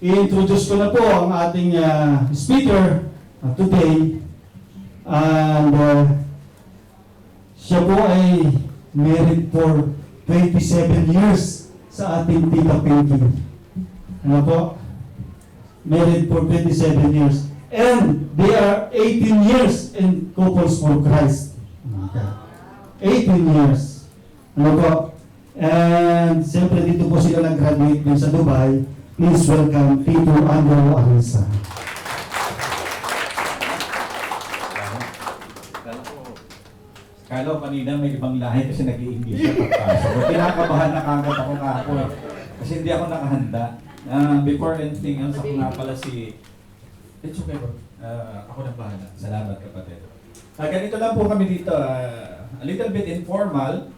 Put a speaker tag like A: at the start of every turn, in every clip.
A: i-introduce ko na po ang ating speaker today. And siya po ay married for 27 years sa ating Tita Pinky. Ano po? Married for 27 years. And they are 18 years in Couples for Christ. Okay. 18 years. Ano po? And siyempre dito po sila nag-graduate din sa Dubai. Please welcome Tito Andrew Arisa.
B: Kala ko kanina may ibang lahi kasi nag-i-English siya pagpasok. Kinakabahan na kagad ako kahapon. Kasi hindi ako nakahanda. Before anything else, ako nga pala si... It's okay bro. Ako na bahala. Salamat kapatid. Ganito lang po kami dito. A little bit informal,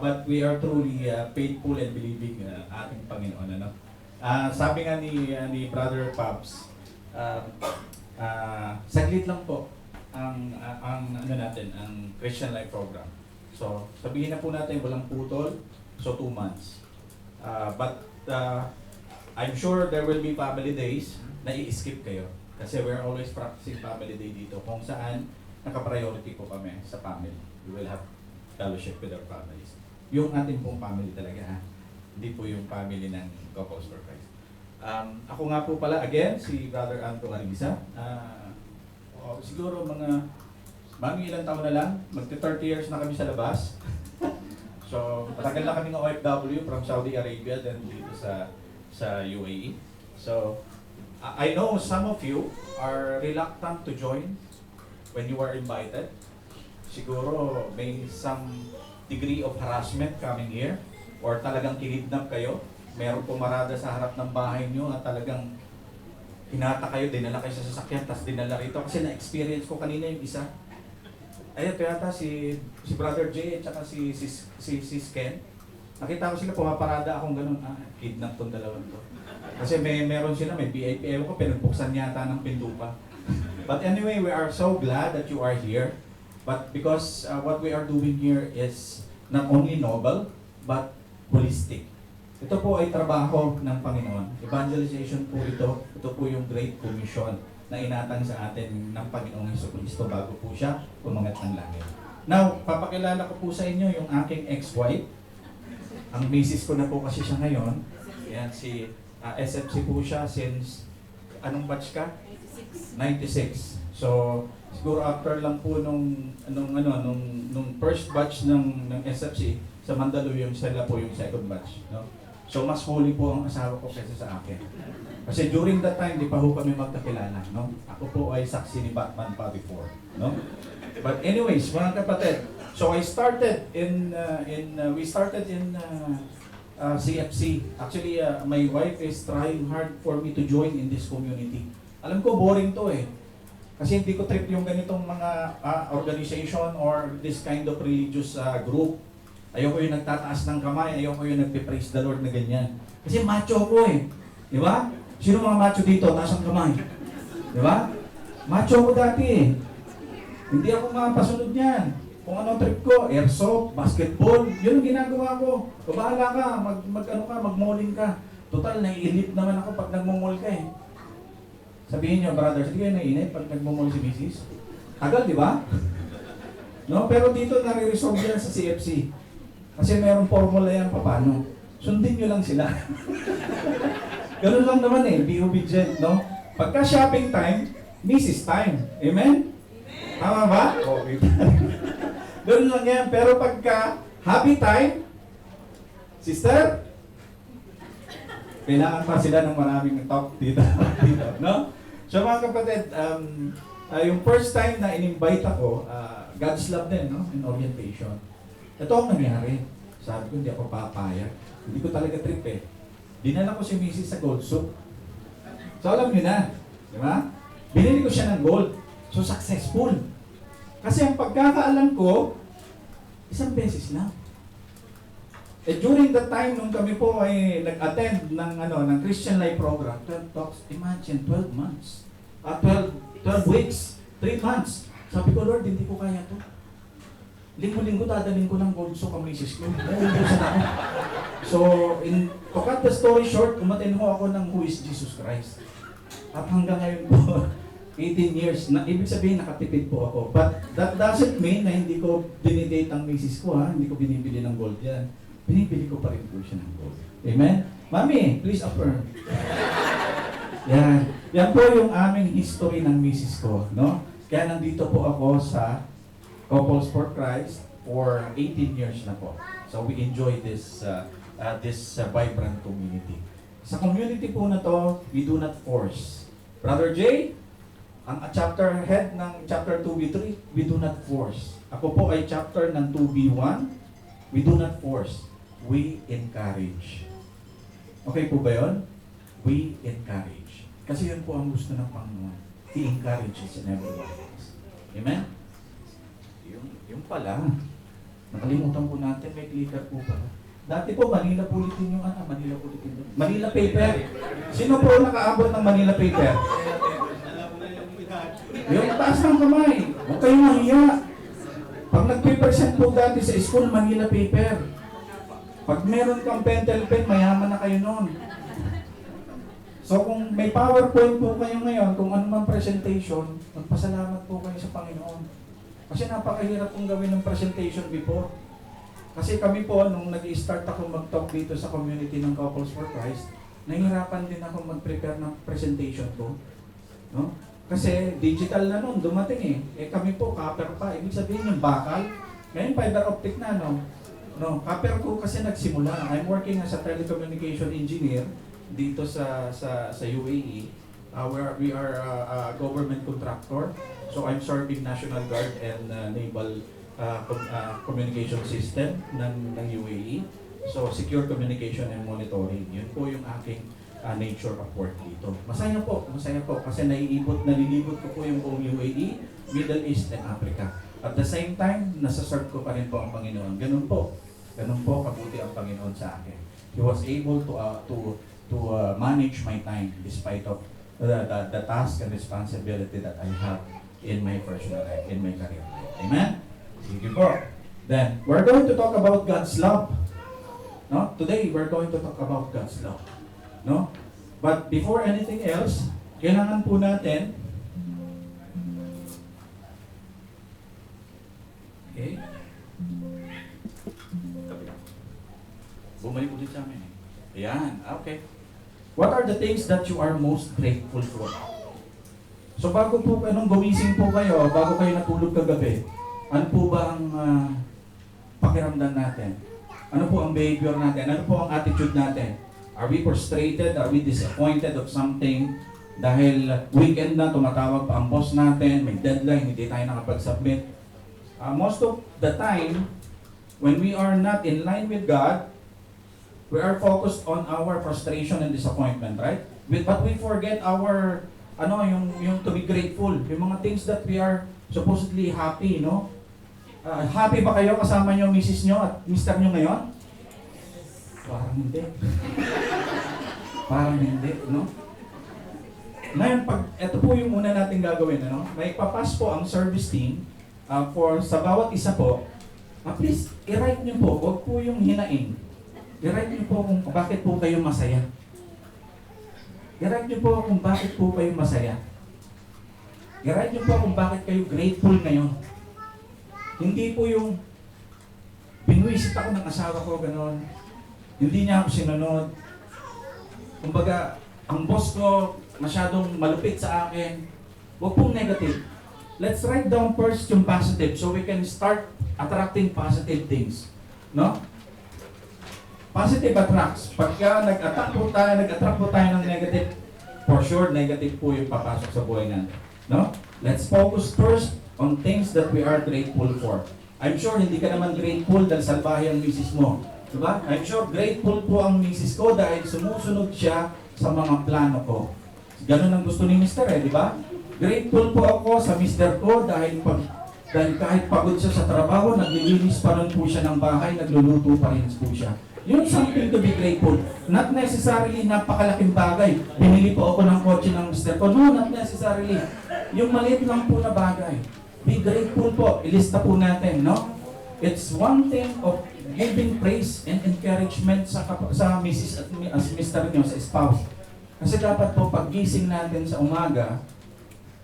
B: but we are truly faithful and believing ating Panginoon. Ano? Sabi nga ni Brother Pops, saglit lang po ang ano natin, ang Christian Life Program. So, sabihin na po natin walang putol, so 2 months. But I'm sure there will be family days na i-skip kayo. Kasi we're always practicing family day dito kung saan naka-priority po kami sa family. We will have fellowship with our families. Yung ating pong family talaga ha. Hindi po yung family ng Couples for Christ. Ako nga po pala again, si Brother Anto Arisa. Siguro mga ilang taon na lang, magti-30 years na kami sa labas. So, matagal na kaming OFW from Saudi Arabia then dito sa UAE. So, I know some of you are reluctant to join when you are invited. Siguro may some degree of harassment coming here or talagang kinidnap kayo. Meron pumarada sa harap ng bahay nyo at talagang hinata kayo, dinala kayo sa sasakyan, tapos dinala rito. Kasi na-experience ko kanina yung isa. Ayun, yata si Brother Jay at saka si Ken. Nakita ko sila, pumaparada akong ganun. Kidnap tong dalawang to. Kasi meron sila, may VIP. Ewan ko, pinagbuksan yata ng pintupa. But anyway, we are so glad that you are here. But because what we are doing here is not only noble, but holistic. Ito po ay trabaho ng Panginoon. Evangelization po ito. Ito po yung Great Commission na inatang sa atin ng Panginoong Jesucristo bago po siya umangat ng langit. Now, papakilala ko po sa inyo yung aking ex-wife. Ang misis ko na po kasi siya ngayon. Yan, si SFC po siya since, anong batch ka? 96. So, siguro after lang po nung first batch ng SFC, sa Mandaluyong sila po yung second batch. No? So, mas holy po ang asawa ko kaysa sa akin. Kasi during that time, di pa ho kami magkakilala. No? Ako po ay saksi ni Batman pa before. No? But anyways, mga kapatid, so I started we started in CFC. Actually, my wife is trying hard for me to join in this community. Alam ko, boring to eh. Kasi hindi ko trip yung ganitong mga organization or this kind of religious group. Ayoko yung nagtataas ng kamay, ayoko yung nagpe-praise the Lord na ganyan. Kasi macho ko eh. Di ba? Sino mga macho dito? Taas ang kamay. Di ba? Macho ko dati eh. Hindi ako mapasunod niyan. Kung anong trip ko, airsoft, basketball, yun ang ginagawa ko. Bahala ka, mag-malling ka. Total, naiinip naman ako pag nagmumall ka eh. Sabihin niyo, brothers, hindi kayo naiinip pag nagmumall si Mrs. Tagal, di ba? No? Pero dito, nare-resolve yan sa CFC. Kasi mayroong formula yan paano. Sundin nyo lang sila. Ganun lang naman eh, be obedient, no? Pagka shopping time, Mrs. time. Amen? Tama ba? Okay. Ganun lang yan. Pero pagka happy time, sister, kailangan pa sila ng maraming talk dito. No? So mga kapatid, yung first time na in-invite ako, God's love din, no? In orientation. Ito ang nangyari. Sabi ko, hindi ako papayag. Hindi ko talaga trip eh. Dinala ko si Mrs. sa gold soup. So alam niyo na. Di ba? Binili ko siya ng gold. So successful. Kasi ang pagkakaalam ko, isang beses lang. Eh during the time nung kami po ay nag-attend ng Christian Life Program, 12 talks, imagine 12 months. 12 weeks, 3 months. Sabi ko, Lord, hindi ko kaya to. linggo-linggo dadalhin ko ng gold sock ang misis ko. Nauubusan ako. So, to cut the story short, umaten ho ako ng Who is Jesus Christ. At hanggang ngayon po, 18 years, na, ibig sabihin nakatipid po ako. But that doesn't mean na hindi ko dinidate ang misis ko, ha? Hindi ko binibili ng gold yan. Binibili ko pa rin po siya ng gold. Amen? Mami, please affirm. Yan. Yan po yung aming history ng misis ko, no? Kaya nandito po ako sa Couples for Christ for 18 years na po. So we enjoy this vibrant community. Sa community po na to, we do not force. Brother Jay, ang chapter head ng chapter 2B3, we do not force. Ako po ay chapter ng 2B1, we do not force. We encourage. Okay po ba yun? We encourage. Kasi yun po ang gusto ng Panginoon. He encourages in every one of us. Amen? Yung pala, nakalimutan po natin, may clicker po pala. Dati po, Manila Bulletin yung Manila Bulletin. Manila Paper. Sino po nakaabot ng Manila Paper? Yung taas ng kamay. Huwag kayong mahiya. Pag nag-present po dati sa school, Manila Paper. Pag meron kang pentel pen, mayaman na kayo noon. So kung may PowerPoint po kayo ngayon, kung ano man presentation, magpasalamat po kayo sa Panginoon. Kasi napakahirap pong gawin ng presentation before. Kasi kami po, nung nag-i-start ako mag-talk dito sa community ng Couples for Christ, nahihirapan din ako mag-prepare ng presentation ko. No? Kasi digital na noon, dumating eh. Kami po, copper pa. Ibig sabihin yung bakal. Ngayon, fiber optic na, no? No, copper ko kasi nagsimula. I'm working as a telecommunication engineer dito sa UAE. We are a government contractor. So I'm serving National Guard and Naval communication system ng UAE. So secure communication and monitoring. Yun po yung aking nature of work dito. Masaya po kasi nalilibot ko po yung buong UAE, Middle East and Africa. At the same time, nasa-serve ko pa rin po ang Panginoon. Ganun po kabuti ang Panginoon sa akin. He was able to manage my time despite of the task and responsibility that I have in my personal life, in my career life. Amen? Sige po. Then, we're going to talk about God's love. No? Today, we're going to talk about God's love. No? But before anything else, kailangan po natin okay? Bumalik ulit sa amin. Ayan, okay. What are the things that you are most grateful for? So bago po, gumising po kayo, bago kayo natulog kagabi, ano po ba ang pakiramdam natin? Ano po ang behavior natin? Ano po ang attitude natin? Are we frustrated? Are we disappointed of something? Dahil weekend na, tumatawag pa ang boss natin, may deadline, hindi tayo nakapag-submit. Most of the time, when we are not in line with God, we are focused on our frustration and disappointment, right? But we forget our, yung to be grateful, yung mga things that we are supposedly happy, no? Happy ba kayo kasama nyo, misis nyo at mister nyo ngayon? Parang hindi. Parang hindi, no? Ngayon, ito po yung una natin gagawin, ano? May papas po ang service team sa bawat isa po. Please, i-write nyo po, huwag po yung hinaing. I-write niyo po kung bakit po kayo masaya. I-write niyo po kung bakit po kayo masaya. I-write niyo po kung bakit kayo grateful ngayon. Hindi po yung binwisit ako ng asawa ko, gano'n. Hindi niya ako sinunod. Kumbaga, ang boss ko masyadong malupit sa akin. Huwag pong negative. Let's write down first yung positive so we can start attracting positive things. No? Positive attracts. Pagka nag-attract po tayo ng negative, for sure, negative po yung papasok sa buhay natin. No? Let's focus first on things that we are grateful for. I'm sure hindi ka naman grateful dahil salbahe ang misis mo. Diba? I'm sure grateful po ang misis ko dahil sumusunod siya sa mga plano ko. Ganun ang gusto ni Mr. di ba? Grateful po ako sa Mr. ko dahil kahit pagod siya sa trabaho, naglilinis pa rin po siya ng bahay, nagluluto pa rin po siya. Yun something to be grateful. Not necessarily napakalaking bagay. Binili po ako ng kotse ng Mr. ko. No, not necessarily. Yung maliit lang po na bagay. Be grateful po. Ilista po natin, no? It's one thing of giving praise and encouragement sa Mrs. at Mr. nyo, sa spouse. Kasi dapat po paggising natin sa umaga,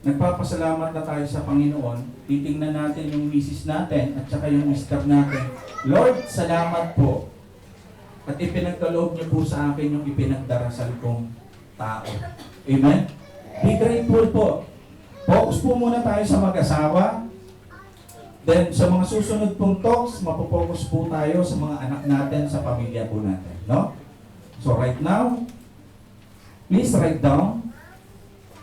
B: nagpapasalamat na tayo sa Panginoon, titingnan natin yung Mrs. natin at saka yung Mr. natin. Lord, salamat po. At ipinagkaloob niyo po sa akin yung ipinagdarasal kong tao. Amen? Be grateful po. Focus po muna tayo sa mag-asawa. Then, sa mga susunod pong talks, mapopokus po tayo sa mga anak natin, sa pamilya po natin. No? So, right now, please write down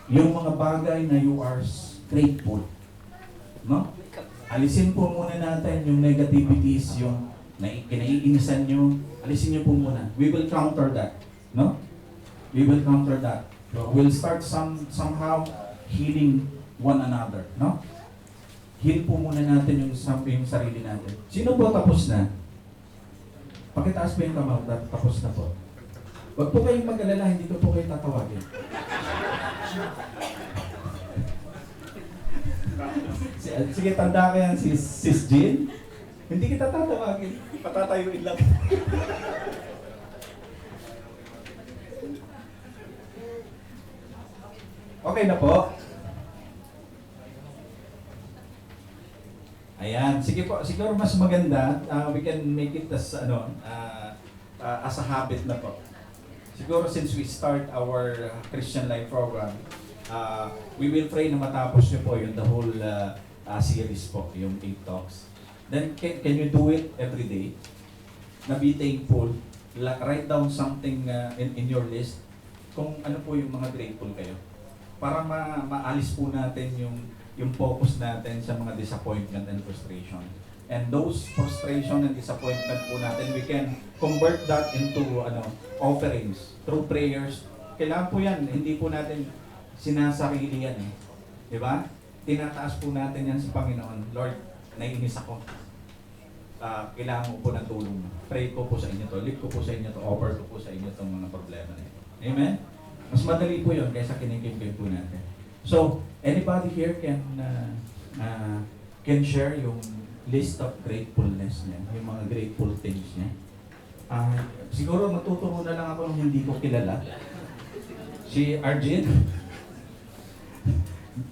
B: yung mga bagay na you are grateful. No? Alisin po muna natin yung negativities, yung kinaiinisan nyo. Alisin nyo po muna. We will counter that. No? We will counter that. So, we'll start somehow healing one another. No? Heal po muna natin yung sarili natin. Sino po tapos na? Pakitaas po yung kamay, tapos na po. Huwag po kayong mag-alala, hindi ko po kayo tatawagin. Sige, tanda ka yan, Sis Jean. Hindi kita tatawagin. Patatayuin lang. Okay na po. Ayan, sige po, siguro mas maganda, we can make it as as a habit na po. Siguro since we start our Christian Life program, we will pray na matapos nyo po yung the whole series po, yung 8 talks. Then can you do it every day? Na be thankful, write down something in your list kung ano po yung mga grateful kayo. Para maalis po natin yung focus natin sa mga disappointment and frustration. And those frustration and disappointment po natin, we can convert that into offerings through prayers. Kailangan po yan, hindi po natin sinasarili yan eh. Di ba? Tinataas po natin yan sa Panginoon. Lord, naiinis ako. Kailangan mo po ng tulong. Pray ko po sa inyo to, lift ko po sa inyo to, offer ko po sa inyo itong mga problema na ito. Amen? Mas madali po yun kaysa kinikimkim po natin. So, anybody here can share yung list of gratefulness niya, yung mga grateful things niya. Siguro matuturo na lang ako ng hindi ko kilala. Si Arjun.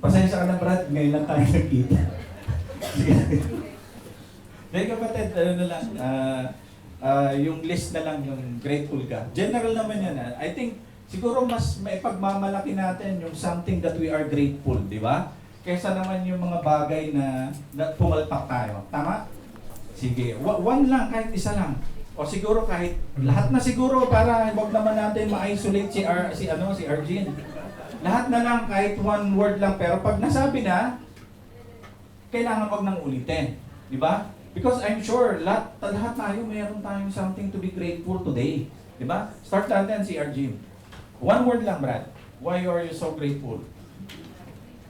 B: Pasensya ka na, Brad, ngayon lang tayo nagkita. Dahil kapatid, yung list na lang, yung grateful ka. General naman yan. I think, siguro mas maipagmamalaki natin yung something that we are grateful, di ba? Kaysa naman yung mga bagay na pumalpak tayo. Tama? Sige, one lang, kahit isa lang. O siguro kahit lahat na siguro para wag naman natin ma-isolate si Arjun. Lahat na lang, kahit one word lang. Pero pag nasabi na, kailangan wag nang ulitin. Di ba? Because I'm sure, lahat tayo, mayroon tayong something to be grateful today. Di ba? Start natin si Arjun. One word lang, Brad. Why are you so grateful?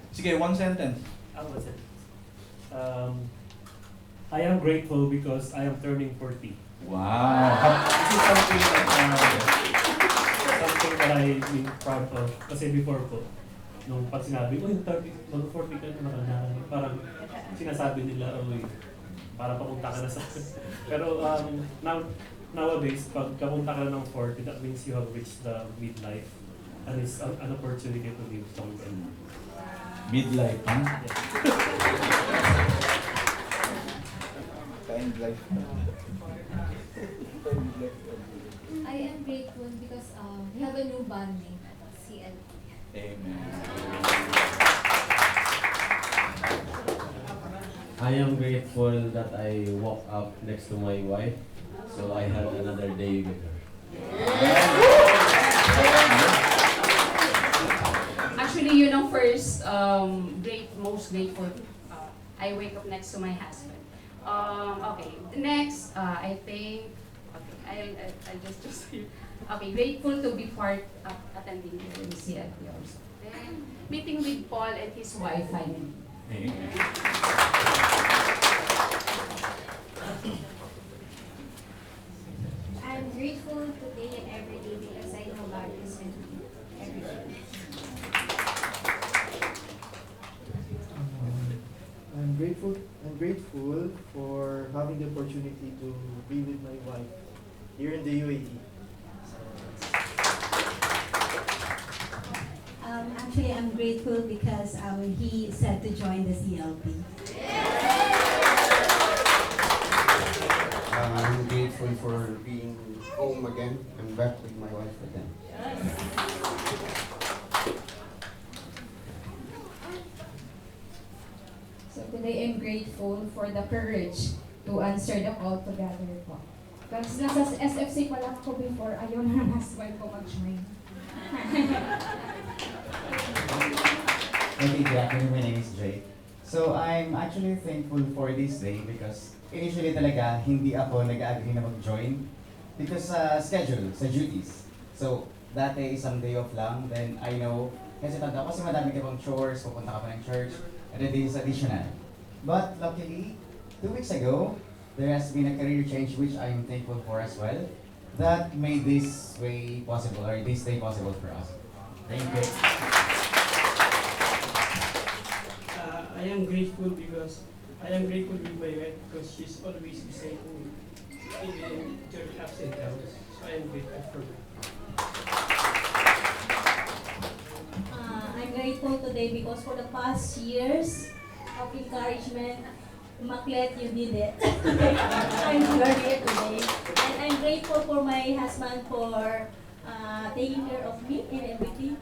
B: Sige, one sentence.
C: What's it? I am grateful because I am turning 40.
B: Wow!
C: This is something that I am proud of. Kasi before po, nung pag sinabi, uy, 30, mag-40 ka na, parang sinasabi nila, uy, parang papunta ka na sa... Pero nowadays, pag kapunta ka na ng 40, that means you have reached the midlife. And it's an opportunity to live longer.
B: Midlife, ha?
C: Yeah.
B: Kind life.
D: I am grateful because we have a new band name, CL.
B: Amen.
E: I am grateful that I woke up next to my wife, so I had another day with her.
F: Actually, yun ang first most grateful. I wake up next to my husband. Okay, next, I think, okay, I'll just choose you. Okay, grateful to be part of attending the CLT also. Then, meeting with Paul and his wife finally.
B: Amen.
D: I'm grateful today and every day because I know God is with me every day.
G: I'm grateful grateful for having the opportunity to be with my wife here in the UAE.
H: Actually, I'm grateful because he said to join the CLP.
I: I'm grateful for being home again. I'm back with my wife again.
J: So today I'm grateful for the courage to answer the call together po. Kasi nasa SFC pa lang ako before, ayaw na ng husband ko mag-join.
K: Okay, good afternoon. My name is Jay. So I'm actually thankful for this day because initially talaga hindi ako nag-agree na mag-join because sa schedule, sa duties. So dati isang day off lang, then I know, kasi tanda ko kasi madami ka pang chores, pupunta ka pa ng church, and then this is additional. But luckily, 2 weeks ago, there has been a career change which I am thankful for as well that made this way possible, or this day possible for us. Thank you.
L: I am grateful because I am grateful with my wife because she's always beside me in your ups and downs. So I am grateful for her.
H: I'm grateful today because for the past years of encouragement, Maklet, you did it. I'm here today. And I'm grateful for my husband for taking care of me in everything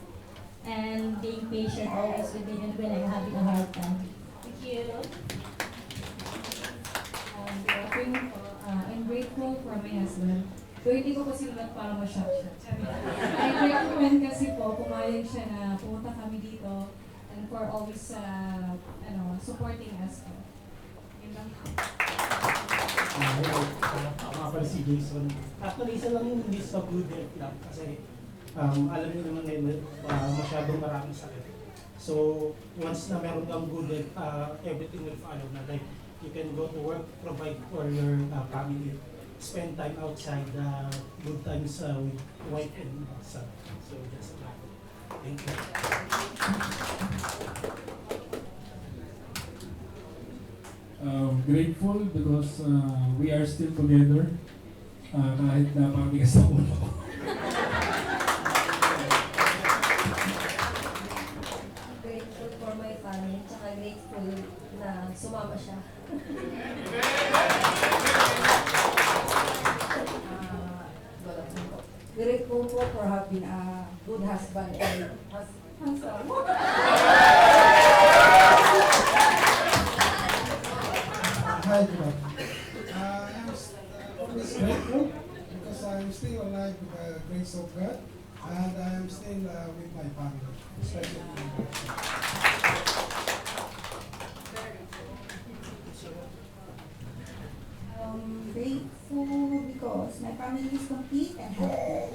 H: and being patient always with me when I'm having a hard time. Thank you.
J: I'm grateful for my husband. So hindi ko kasi ulat para ma-shock siya. I recommend kasi po, pumayag siya na pumunta kami dito and for always supporting us po. Yun lang.
L: Hello, ako nga pala si Jason. Actually, isa lang yung list of good health lang kasi alam niyo naman ngayon masyadong maraming sakit. So, once na meron kang good health, everything will follow na. Like, you can go to work, provide for your family, spend time outside, good times with wife and son. So, that's about it. Thank you.
A: Grateful because we are still together kahit na pabigas sa ulo ko.
H: Grateful for my family, tsaka grateful na sumama siya.
J: Grateful po for having a good husband and handsome.
M: Hi, good I'm always grateful because I'm still alive with the grace of God and I'm still with my family, especially my wife.
J: Grateful because my family is complete and healthy.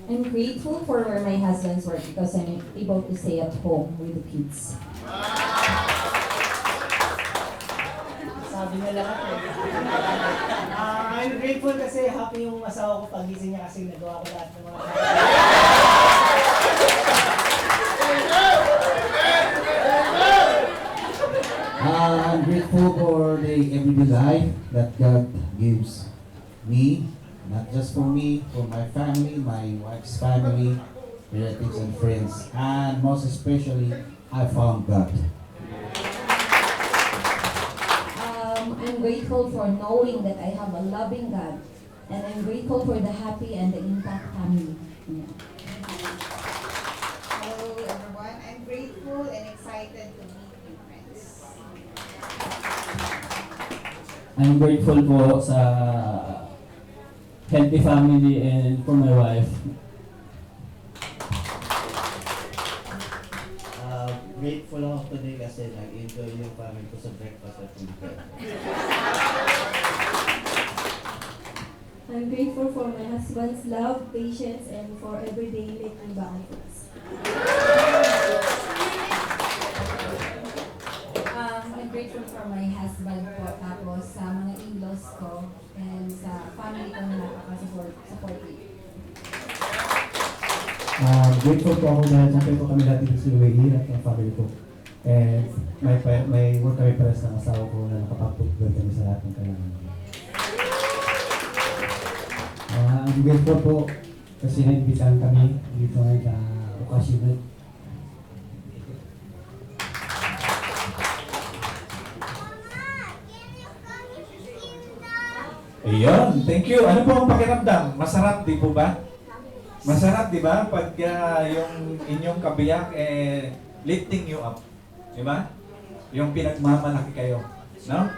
N: I'm grateful for where my husband's work because I'm able to stay at home with the kids.
L: Sabi niya lahat eh. I'm grateful kasi happy yung asawa ko pagising niya kasi nagawa ko lahat ng mga
O: I'm grateful for the everyday life that God gives me, not just for me, for my family, my wife's family, relatives and friends, and most especially, I found God.
N: I'm grateful for knowing that I have a loving God, and I'm grateful for the happy and the intact family. Yeah.
J: Hello everyone, I'm grateful and excited to meet you friends.
P: I'm grateful po sa healthy family and for my wife.
E: Grateful ako today kasi nag-enjoy yung family ko sa breakfast at weekend.
H: I'm grateful for my husband's love, patience, and for everyday making boundaries.
J: I'm grateful for my husband po, tapos sa mga in-laws ko, and sa family ko na nakaka-support me.
L: Grateful po ako dahil siyempre po kami lahat dito sa UAE at ang family ko. And may work kami para sa asawa ko na nakapag-fulfill kami sa lahat ng kailangan. I'm grateful po kasi naimbitahan kami dito ngayon sa okasyon.
B: Ayun, thank you. Ano po ang pakiramdam? Masarap, di po ba? Masarap, di ba? Pag yung inyong kabiyak lifting you up. Di ba? Yung pinagmamalaki kayo. No?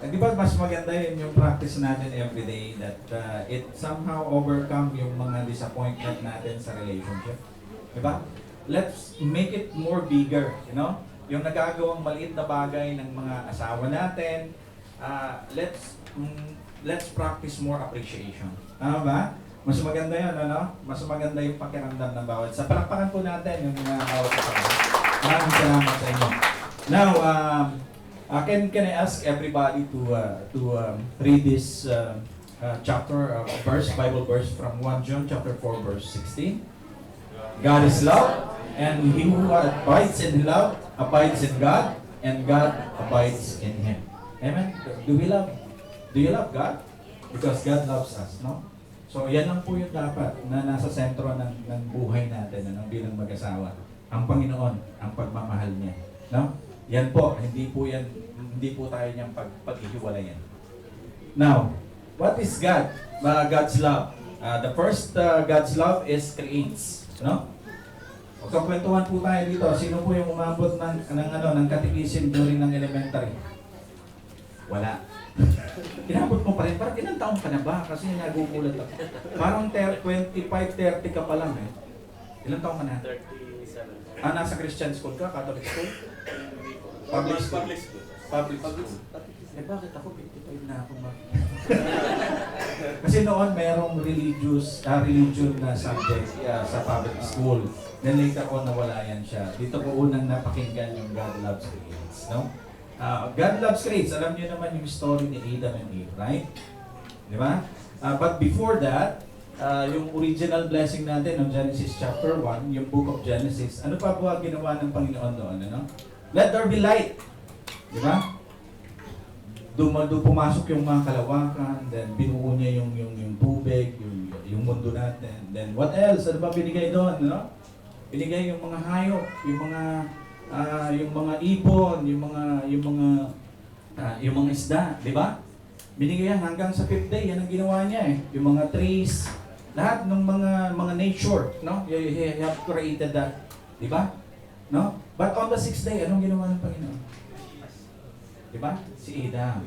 B: Di ba mas maganda yun yung practice natin everyday that it somehow overcome yung mga disappointment natin sa relationship. Di ba? Let's make it more bigger, you know? Yung nagagawang maliit na bagay ng mga asawa natin, let's practice more appreciation. Tama ba? Mas maganda yun, ano? Mas maganda yung pakiramdam ng bawat. Sa palakpakan po natin yung mga bawat kasama. Maraming salamat sa inyo. Now, can I ask everybody to read this chapter of Bible verse from 1 John chapter 4 verse 16. God is love, and he who abides in love abides in God, and God abides in him. Amen. Do you love God? Because God loves us, no? So yan lang po yung dapat na nasa sentro ng buhay natin, ano, bilang mag-asawa. Ang Panginoon, ang pagmamahal niya, no? Yan po, hindi po tayo niyang paghihiwalayan. Now, what is God? God's love. The first God's love is creates, no? Magkakwentuhan po tayo dito. Sino po yung umabot ng catechism during ng elementary? Wala. Inabot mo pa rin. Parang ilang taong ka na ba? Kasi nagugulat ako. Parang 25, 30 ka pa lang eh. Ilang taong ka na? 37. Nasa Christian school ka? Catholic school? Public school. Public school. Eh bakit ako 55 na ako Kasi noon merong religion na subject sa public school. Then later on nawala yan siya. Dito po unang napakinggan yung God loves creates, no? God loves creates. Alam niyo naman yung story ni Adam and Eve, right? Di ba? But before that, yung original blessing natin ng Genesis chapter 1, yung book of Genesis, ano pa po ang ginawa ng Panginoon doon? Ano? Let there be light. Di ba? Doon pumasok yung mga kalawakan, then binuo niya yung tubig, yung mundo natin. Then what else? Ano ba binigay doon? No? Binigay yung mga hayop, yung mga ibon, yung mga isda, di ba? Binigay yan hanggang sa 5th day, yan ang ginawa niya eh. Yung mga trees, lahat ng mga nature, no? He have created that, di ba? No? But on the 6th day, anong ginawa ng Panginoon? Di ba? Si Adam.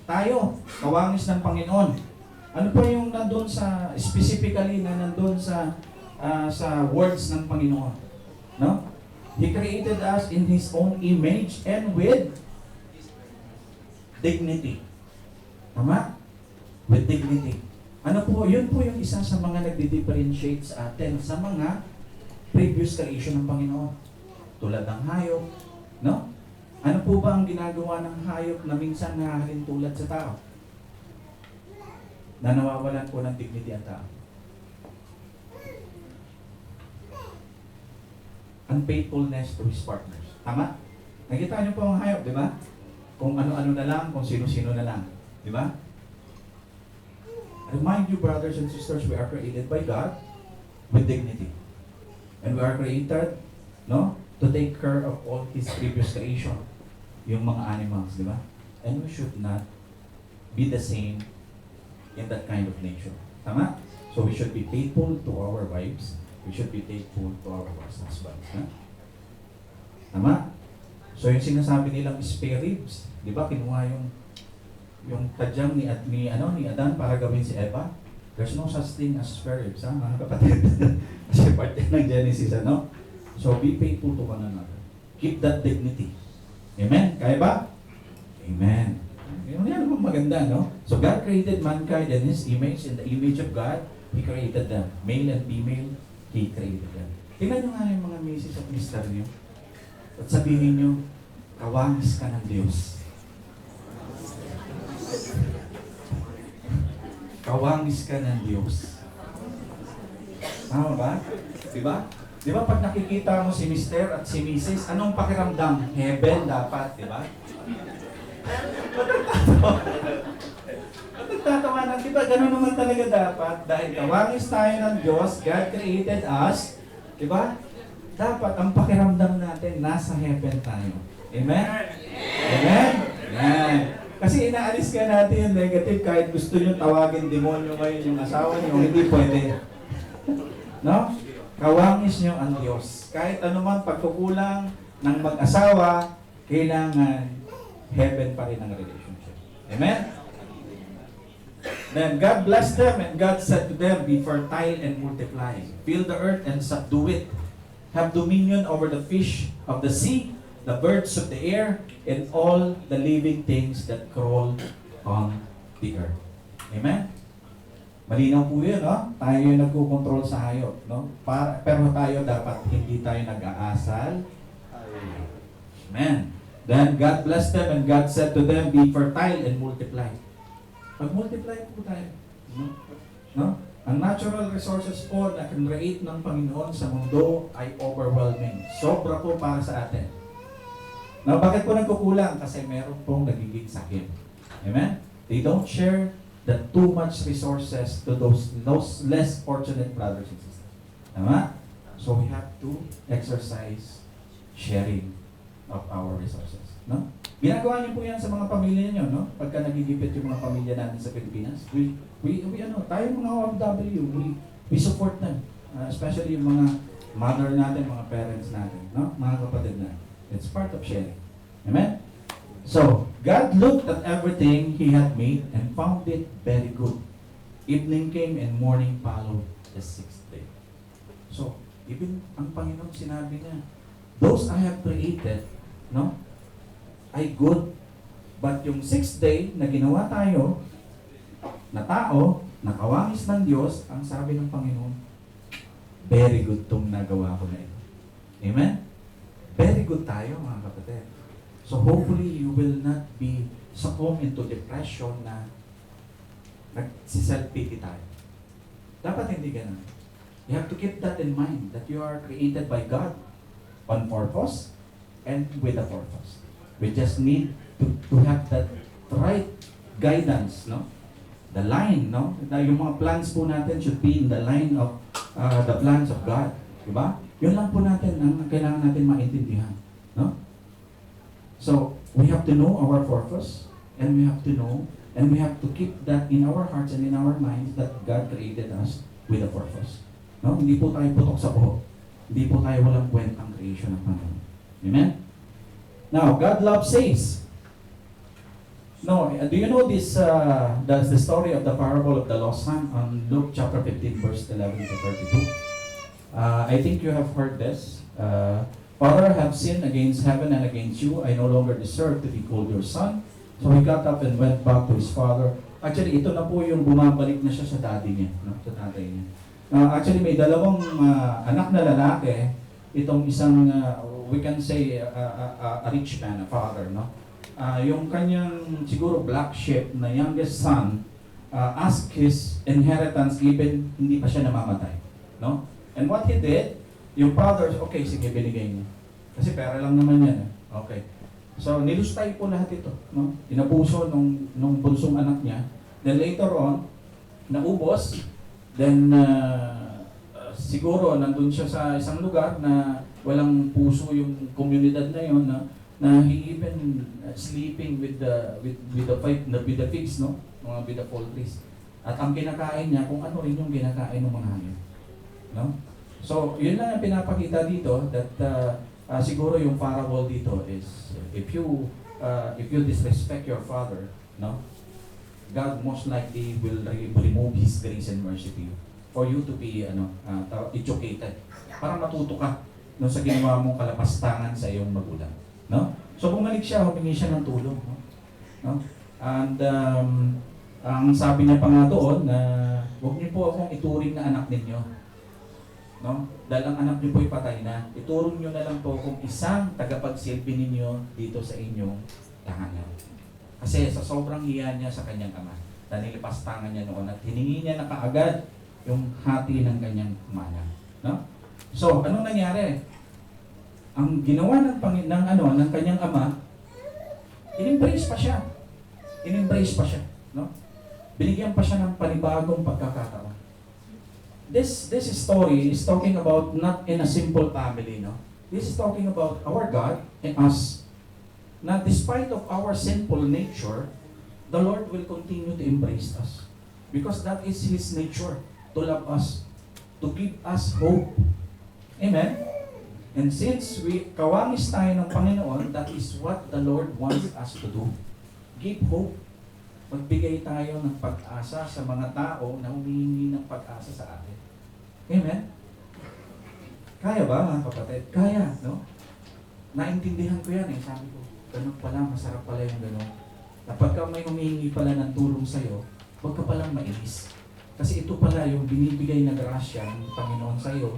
B: Tayo, kawangis ng Panginoon. Ano pa yung nandun specifically na nandun sa words ng Panginoon? No? He created us in His own image and with dignity. Tama? With dignity. Ano po? Yun po yung isa sa mga nagdi-differentiate sa atin sa mga previous creation ng Panginoon. Tulad ng hayop, no? Ano po ba ang ginagawa ng hayop na minsan nahahalin tulad sa tao? Na nawawalan po ng dignity ang tao. Unfaithfulness to his partners. Tama? Nakita niyo po ang hayop, di ba? Kung ano-ano na lang, kung sino-sino na lang. Di ba? Remind you, brothers and sisters, we are created by God with dignity. And we are created, no, to take care of all His previous creation. Yung mga animals, di ba? And we should not be the same in that kind of nature. Tama? So we should be faithful to our wives. We should be faithful to our husbands. Ha? Tama? So yung sinasabi nilang spare ribs, di ba? Kinuha yung tadyang ni Adan para gawin si Eva. There's no such thing as spare ribs, ha, mga kapatid? Kasi part ng Genesis, ano? So be faithful to one another. Keep that dignity. Amen? Kaya ba? Amen. Yan naman maganda, no? So God created mankind in His image, in the image of God, He created them. Male and female, He created them. Tingnan nyo nga yung mga misis at mister nyo. At sabihin nyo, kawangis ka ng Diyos. Kawangis ka ng Diyos. Tama ba? Diba? Di ba pag nakikita mo si Mr. at si Mrs., anong pakiramdam? Heaven dapat, di ba? Matagtatawanan, di ba? Ganun naman talaga dapat. Dahil kawangis tayo ng Diyos, God created us, di ba? Dapat ang pakiramdam natin, nasa heaven tayo. Amen? Amen? Amen. Kasi inaalis ka natin yung negative kahit gusto nyo tawagin demonyo ngayon yung asawa nyo, hindi pwede. No? Kawangis nyo ang Diyos. Kahit anuman pagkukulang ng mag-asawa, kailangan heaven pa rin ang relationship. Amen? Then God blessed them and God said to them, be fertile and multiply. Fill the earth and subdue it. Have dominion over the fish of the sea, the birds of the air, and all the living things that crawl on the earth. Amen? Malinaw po yun, no? Tayo yung nagkukontrol sa hayop, no? Pero tayo dapat hindi tayo nag-aasal. Amen. Then God blessed them and God said to them, be fertile and multiply. Pag-multiply po tayo. No? Ang natural resources po na create ng Panginoon sa mundo ay overwhelming. Sobra po para sa atin. Now, bakit po nagkukulang? Kasi meron pong nagiging sakit. Amen? They don't share the too much resources to those less fortunate brothers and sisters. Tama? So we have to exercise sharing of our resources. No? Ginagawa niyo po yan sa mga pamilya niyo, no? Pagka nagigipit yung mga pamilya natin sa Pilipinas, tayo mga OFW, we support them. Especially yung mga mother natin, mga parents natin, no? Mga kapatid natin. It's part of sharing. Amen? So, God looked at everything He had made and found it very good. Evening came and morning followed the sixth day. So, even ang Panginoon sinabi niya, those I have created, no, ay good. But yung sixth day na ginawa tayo, na tao, nakawangis ng Diyos, ang sabi ng Panginoon, very good tong nagawa ko na ito. Amen? Very good tayo, mga kapatid. So hopefully you will not be succumb into depression na nagsiself-pity tayo. Dapat hindi ganun. You have to keep that in mind, that you are created by God on purpose and with a purpose. We just need to have that right guidance, no? The line, no? Yung mga plans po natin should be in the line of the plans of God. Diba? Yun lang po natin ang kailangan natin maintindihan. No? So, we have to know our purpose, and we have to know, and we have to keep that in our hearts and in our minds that God created us with a purpose. No? Hindi po tayo putok sa buhok. Hindi po tayo walang kwentang creation ng Panginoon. Amen? Now, God love says, no, do you know this, that's the story of the parable of the lost son on Luke chapter 15, verse 11 to 32? I think you have heard this. Father, I have sinned against heaven and against you. I no longer deserve to be called your son. So he got up and went back to his father. Actually, ito na po yung bumabalik na siya sa daddy niya, no? Sa tatay niya. Actually, may dalawang anak na lalaki. Itong isang, we can say, a rich man, a father, no? Yung kanyang, siguro, black sheep na youngest son, asked his inheritance even hindi pa siya namamatay, no? And what he did, yung father, okay, sige, binigay niya. Kasi pera lang naman yan. Okay. So, nilustay po lahat ito. No? Inabuso nung bunsong anak niya. Then later on, naubos. Then, siguro, nandun siya sa isang lugar na walang puso yung komunidad na yun, na he even sleeping with the pigs, no? With the poultries. At ang kinakain niya, kung ano rin yung kinakain ng mga hangin. No? So, yun lang ang pinapakita dito that siguro yung parable dito is if you disrespect your father, no, God most likely will remove His grace and mercy to you for you to be educated. Para matuto ka no, sa ginawa mong kalapastangan sa iyong magulang, no? So bumalik siya, humingi siya ng tulong, no? And ang sabi niya pa nga doon na huwag niyo po akong ituring na anak ninyo. No? Dahil ang anak niyo po'y patay na, iturong niyo na lang po kung isang tagapagsilbi ninyo dito sa inyong tahanan. Kasi sa sobrang hiya niya sa kanyang ama, na nilipastangan niya noon at hiningi niya na kaagad yung hati ng kanyang mana. No? So, anong nangyari? Ang ginawa ng ng kanyang ama, in-embrace pa siya. In-embrace pa siya, no? Binigyan pa siya ng panibagong pagkakataon. This story is talking about not in a simple family, no? This is talking about our God and us. Na despite of our sinful nature, the Lord will continue to embrace us. Because that is His nature, to love us, to give us hope. Amen? And since kawangis tayo ng Panginoon, that is what the Lord wants us to do. Give hope. Magbigay tayo ng pag-asa sa mga tao na humihingi ng pag-asa sa atin. Amen? Kaya ba, mga kapatid? Kaya, no? Naintindihan ko yan eh. Sabi ko, ganun pala, masarap pala yung ganun. Na pagka may humihingi pala ng tulong sa'yo, huwag ka palang mainis. Kasi ito pala yung binibigay na grasya ng Panginoon sa'yo.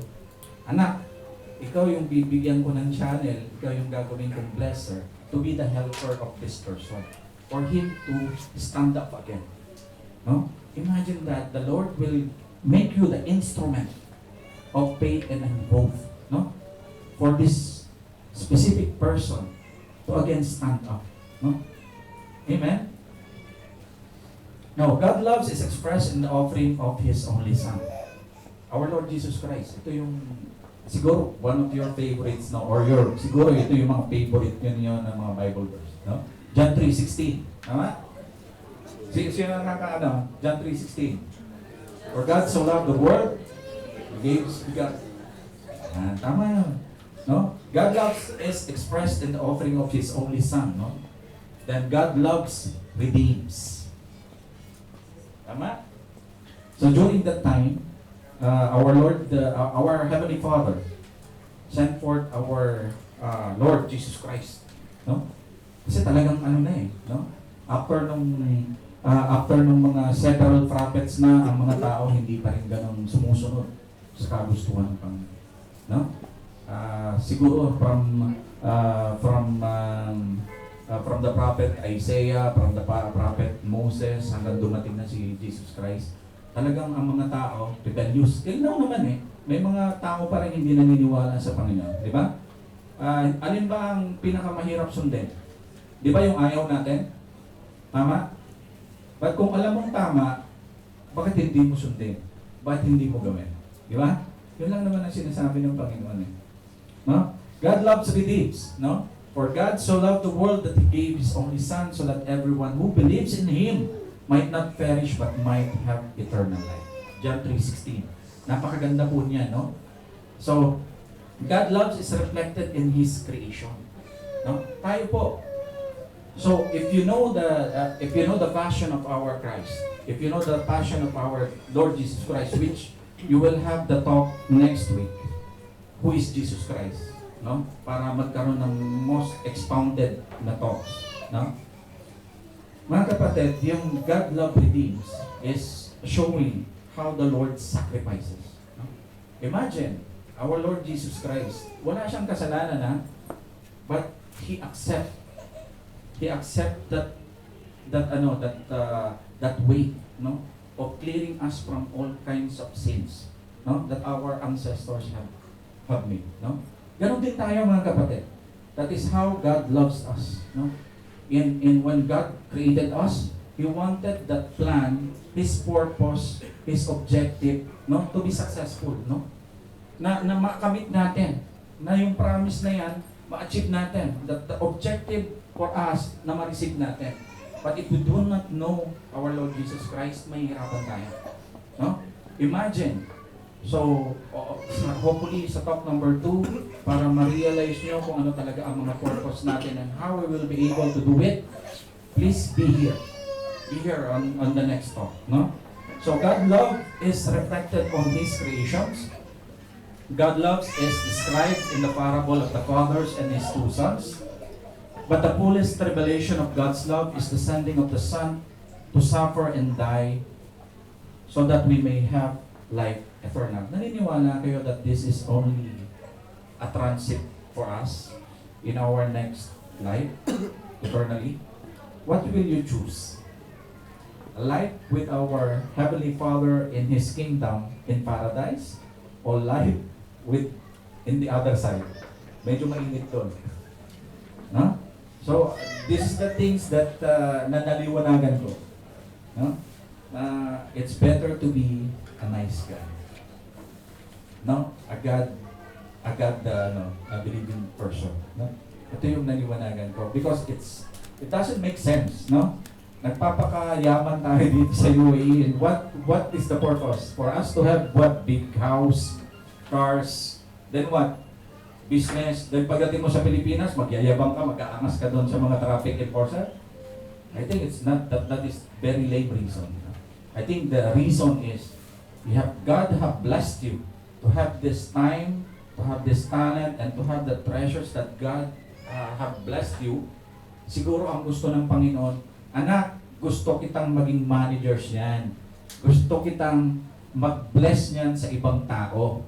B: Anak, ikaw yung bibigyan ko ng channel, ikaw yung gagawin kong blesser to be the helper of this person. For him to stand up again. No? Imagine that the Lord will make you the instrument of faith and hope, no? For this specific person to again stand up, no? Amen? Now, God loves is expressed in the offering of His only Son. Our Lord Jesus Christ. Ito yung, siguro, one of your favorites, no? Or siguro ito yung mga favorite yun ng mga Bible verse, no? John 3:16. Tama? Sino nakaka-ano? John 3:16. For God so loved the world, He gave His begotten. Tama yun. No? God loves is expressed in the offering of His only Son. No? Then God loves redeems. Tama? So during that time, our Lord, our Heavenly Father, sent forth our Lord Jesus Christ. No? Kasi talagang ano na eh, no? After nung mga several prophets na, ang mga tao hindi pa rin ganun sumusunod sa kagustuhan ng Panginoon. No? Siguro from the prophet Isaiah, from the prophet Moses, hanggang dumating na si Jesus Christ, talagang ang mga tao, rebellious. Tignan naman eh, may mga tao pa rin hindi naniniwala sa Panginoon. Di ba? Alin ba ang pinakamahirap sundin? Di ba yung ayaw natin? Tama? But kung alam mong tama, bakit hindi mo sundin? Bakit hindi mo gawin? Di ba? Yun lang naman ang sinasabi ng Panginoon eh. No? God loves redeems. No? For God so loved the world that He gave His only Son so that everyone who believes in Him might not perish but might have eternal life. John 3:16. Napakaganda po niya, no? So, God loves is reflected in His creation. No? Tayo po. So, if you know the passion of our Christ, if you know the passion of our Lord Jesus Christ, which you will have the talk next week, who is Jesus Christ, no? Para magkaroon ng most expounded na talks, no? Mga kapatid, yung God love redeems is showing how the Lord sacrifices, no? Imagine, our Lord Jesus Christ, wala siyang kasalanan na, but He accept that weight, no, of clearing us from all kinds of sins, no, that our ancestors have made, no. Ganon din tayo, mga kapatid. That is how God loves us, no. In when God created us, He wanted that plan, His purpose, His objective, no, to be successful, no. Na makamit natin, na yung promise na yan, ma-achieve natin, that the objective for us na ma-receive natin. But if we do not know our Lord Jesus Christ, mahihirapan tayo. No? Imagine. So, hopefully sa talk number 2, para ma-realize nyo kung ano talaga ang mga purpose natin and how we will be able to do it, please be here. Be here on the next talk. No? So, God love is reflected on His creations. God loves is described in the parable of the fathers and his 2 sons. But the fullest revelation of God's love is the sending of the Son to suffer and die so that we may have life eternal. Naniniwala kayo that this is only a transit for us in our next life, eternally? What will you choose? life with our Heavenly Father in His kingdom in paradise, or life with in the other side. Medyo mainit doon. No? So, this is the things that nanaliwanagan ko. No? It's better to be a nice guy. No? A believing person. No? Ito yung naliwanagan ko because it doesn't make sense, no? Nagpapakayaman tayo dito sa UAE. What is the purpose? For us to have what? Big house, cars, then what? Business. Then pagdating mo sa Pilipinas, magyayabang ka, mag-aangas ka doon sa mga traffic enforcer. I think it's not that is very lame reason. I think the reason is God have blessed you to have this time, to have this talent, and to have the treasures that God have blessed you. Siguro ang gusto ng Panginoon, anak, gusto kitang maging managers niyan. Gusto kitang mag-bless niyan sa ibang tao.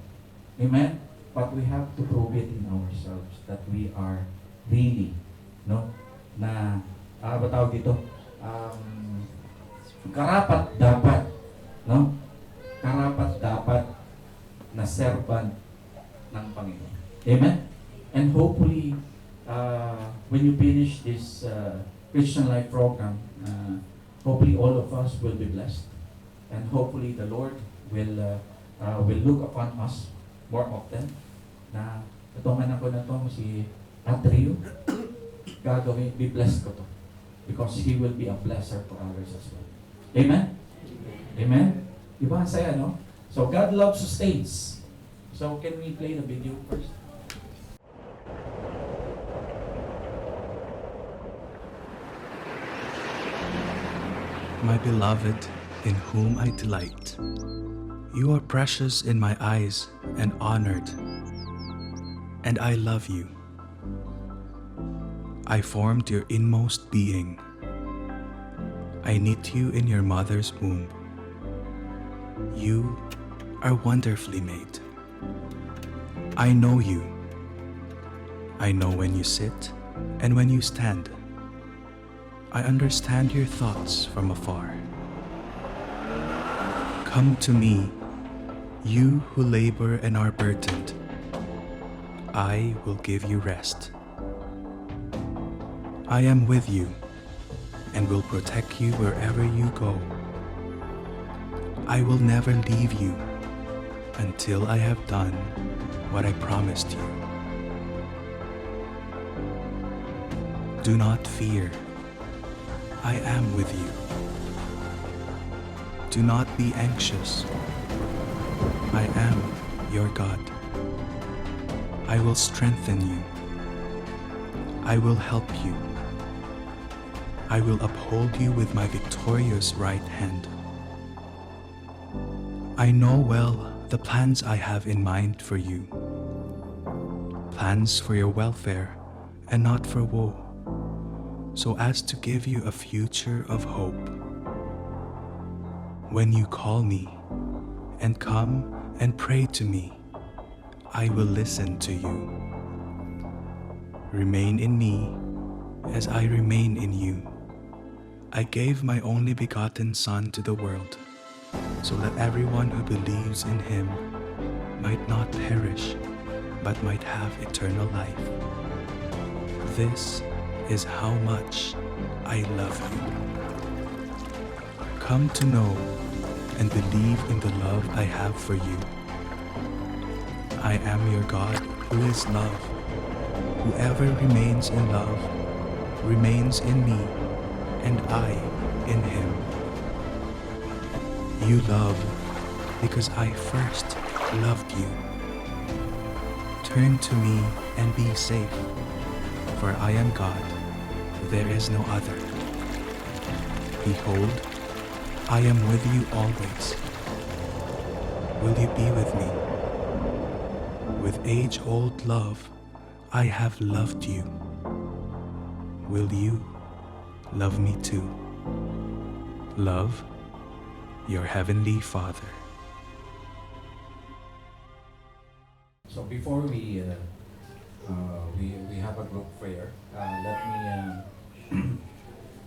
B: Amen? But we have to prove it in ourselves that we are really, no? Na, ba tawag dito? Karapat dapat, no? Karapat dapat na servant ng Panginoon. Amen? And hopefully, when you finish this Christian Life program, hopefully all of us will be blessed. And hopefully the Lord will look upon us more often na itong anak ko na to, si Atrio, gagawin, be blessed ko to. Because he will be a blesser to others as well. Amen? Amen? Diba? Saya, no? So God loves sustains. So can we play the video first?
Q: My beloved, in whom I delight. You are precious in my eyes and honored, and I love you. I formed your inmost being. I knit you in your mother's womb. You are wonderfully made. I know you. I know when you sit and when you stand. I understand your thoughts from afar. Come to me, you who labor and are burdened. I will give you rest. I am with you and will protect you wherever you go. I will never leave you until I have done what I promised you. Do not fear. I am with you. Do not be anxious. I am your God. I will strengthen you. I will help you. I will uphold you with my victorious right hand. I know well the plans I have in mind for you. Plans for your welfare and not for woe, so as to give you a future of hope. When you call me and come and pray to me, I will listen to you. Remain in me as I remain in you. I gave my only begotten Son to the world, so that everyone who believes in him might not perish, but might have eternal life. This is how much I love you. Come to know and believe in the love I have for you. I am your God who is love. Whoever remains in love remains in me, and I in him. You love because I first loved you. Turn to me and be safe, for I am God, there is no other. Behold, I am with you always. Will you be with me? With age-old love, I have loved you. Will you love me too? Love your heavenly Father.
B: So before we have a group prayer,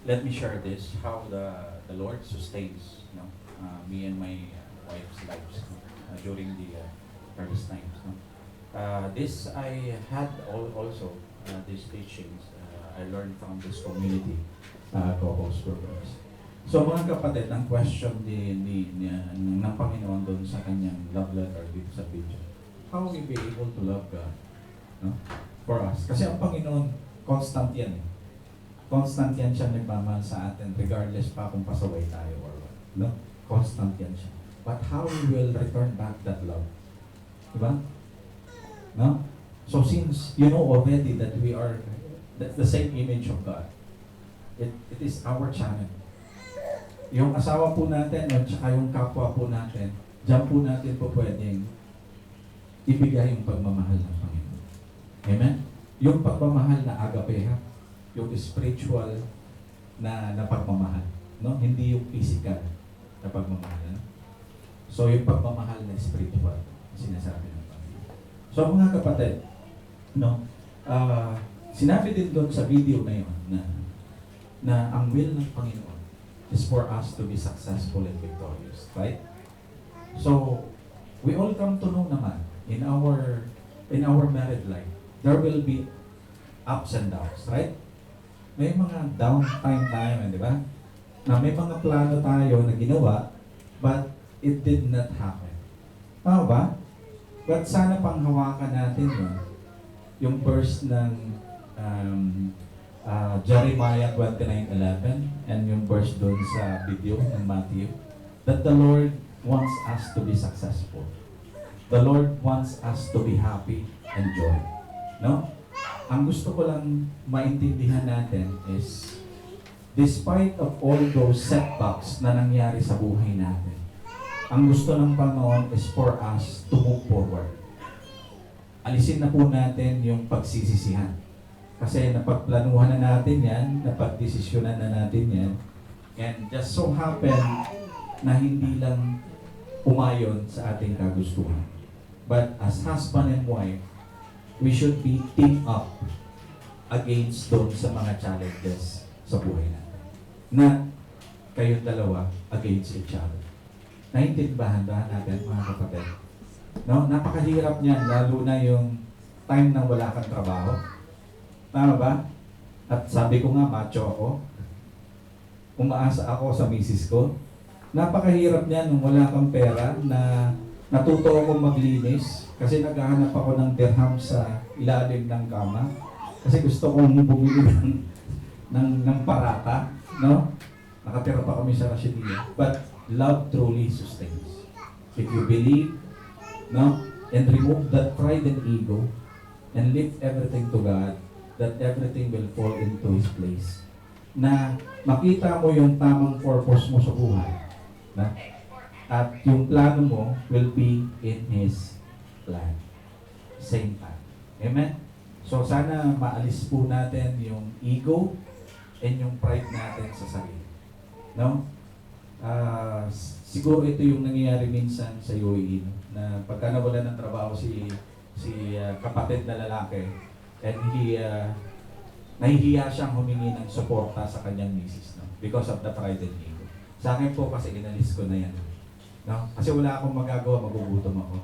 B: let me share this how the the Lord sustains, me and my wife's lives during the hardest times. This I had also these teachings I learned from this community co-host programs. So mga kapatid, ang question ng Panginoon doon sa kanyang love letter dito sa video, how we be able to love God, no? For us. Kasi ang Panginoon, constant yan. Constant yan siya nagmamahal sa atin regardless pa kung pasaway tayo or what. No? Constant yan siya. But how we will return back that love? Diba? No? So since you know already that we are the same image of God, it is our channel. Yung asawa po natin at saka yung kapwa po natin, diyan po natin po pwedeng ibigay yung pagmamahal ng Panginoon. Amen? Yung pagmamahal na agape, ha? Yung spiritual na pagmamahal. No? Hindi yung physical na pagmamahal. No? So yung pagmamahal na spiritual, sinasabi ng Panginoon. So mga kapatid, no? Sinabi din doon sa video na yun na ang will ng Panginoon is for us to be successful and victorious. Right? So, we all come to know naman in our married life, there will be ups and downs, right? May mga downtime tayo, di ba? Na may mga plano tayo na ginawa, but it did not happen. Tama ba? But sana panghawakan natin yun, yung verse ng Jeremiah 29:11 and yung verse doon sa video ng Matthew, that the Lord wants us to be successful. The Lord wants us to be happy and joy. No? Ang gusto ko lang maintindihan natin is, despite of all those setbacks na nangyari sa buhay natin, ang gusto ng Panginoon is for us to move forward. Alisin na po natin yung pagsisisihan. Kasi napagplanuhan na natin yan, napagdesisyonan na natin yan, and just so happen na hindi lang umayon sa ating kagustuhan. But as husband and wife, we should be team up against doon sa mga challenges sa buhay natin. Na kayong dalawa against each other. Naintindihan ba natin mga kapatid? No? Napakahirap niyan, lalo na yung time na wala kang trabaho. Tama ba? At sabi ko nga, macho ako. Umaasa ako sa misis ko. Napakahirap niyan nung wala kang pera na natuto akong maglinis kasi naghahanap ako ng dirham sa ilalim ng kama kasi gusto kong bumili ng parata, no? Nakatira pa kami sa Rasidia. But love truly sustains. If you believe, no? And remove that pride and ego and lift everything to God, that everything will fall into His place. Na makita mo yung tamang purpose mo sa buhay. Na? At yung plano mo will be in His plan. Same time. Amen? So sana maalis po natin yung ego and yung pride natin sa sarili. No? Siguro ito yung nangyayari minsan sa UAE, na pagka nawala ng trabaho si kapatid na lalaki, and nahihiya siyang humingi ng suporta sa kanyang misis, no? Because of the pride and ego. Sa akin po kasi inalis ko na yan. No? Kasi wala akong magagawa, magugutom ako.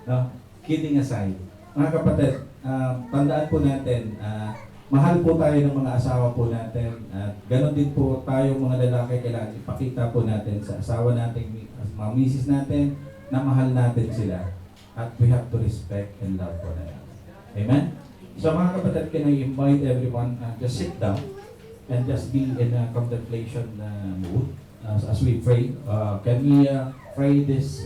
B: No? Kidding aside, mga kapatid, tandaan po natin, mahal po tayo ng mga asawa po natin, at ganon din po tayo mga lalaki, kailangan ipakita po natin sa asawa natin, mga misis natin, na mahal natin sila. At we have to respect and love one another. Amen? So mga kapatid, can I invite everyone, just sit down and just be in a contemplation mood as we pray. Can we pray this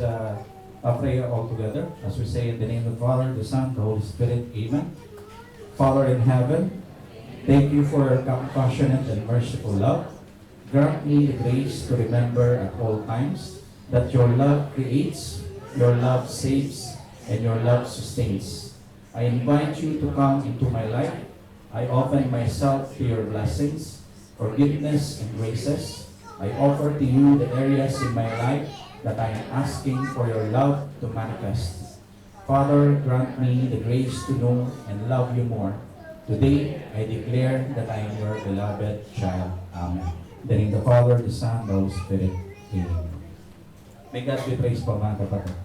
B: prayer all together as we say in the name of the Father, the Son, the Holy Spirit. Amen. Father in heaven, thank you for your compassionate and merciful love. Grant me the grace to remember at all times that your love creates, your love saves, and your love sustains. I invite you to come into my life. I open myself to your blessings, forgiveness, and graces. I offer to you the areas in my life that I am asking for your love to manifest. Father, grant me the grace to know and love you more. Today, I declare that I am your beloved child. Amen.
R: In the name of the Father, the Son, the Holy Spirit. Amen. May God be praised po mga kapatid.